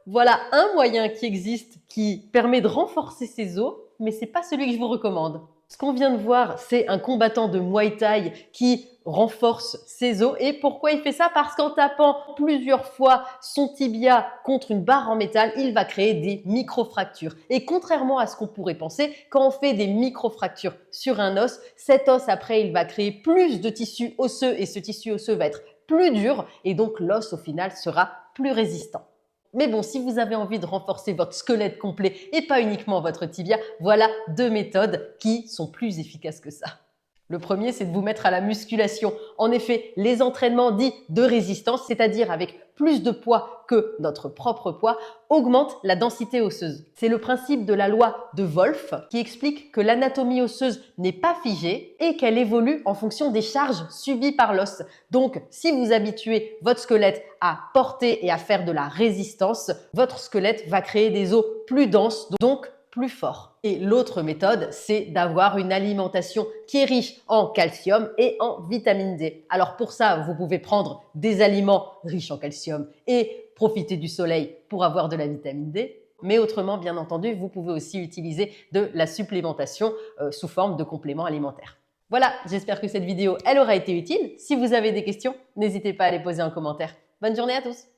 Voilà un moyen qui existe qui permet de renforcer ses os, mais c'est pas celui que je vous recommande. Ce qu'on vient de voir, c'est un combattant de Muay Thai qui renforce ses os. Et pourquoi il fait ça? Parce qu'en tapant plusieurs fois son tibia contre une barre en métal, il va créer des microfractures. Et contrairement à ce qu'on pourrait penser, quand on fait des microfractures sur un os, cet os après, il va créer plus de tissu osseux et ce tissu osseux va être plus dur et donc l'os au final sera plus résistant. Mais bon, si vous avez envie de renforcer votre squelette complet et pas uniquement votre tibia, voilà deux méthodes qui sont plus efficaces que ça. Le premier, c'est de vous mettre à la musculation. En effet, les entraînements dits de résistance, c'est-à-dire avec plus de poids que notre propre poids, augmentent la densité osseuse. C'est le principe de la loi de Wolff qui explique que l'anatomie osseuse n'est pas figée et qu'elle évolue en fonction des charges subies par l'os. Donc, si vous habituez votre squelette à porter et à faire de la résistance, votre squelette va créer des os plus denses, donc plus forts. Et l'autre méthode, c'est d'avoir une alimentation qui est riche en calcium et en vitamine D. Alors pour ça, vous pouvez prendre des aliments riches en calcium et profiter du soleil pour avoir de la vitamine D. Mais autrement, bien entendu, vous pouvez aussi utiliser de la supplémentation sous forme de compléments alimentaires. Voilà, j'espère que cette vidéo, elle aura été utile. Si vous avez des questions, n'hésitez pas à les poser en commentaire. Bonne journée à tous!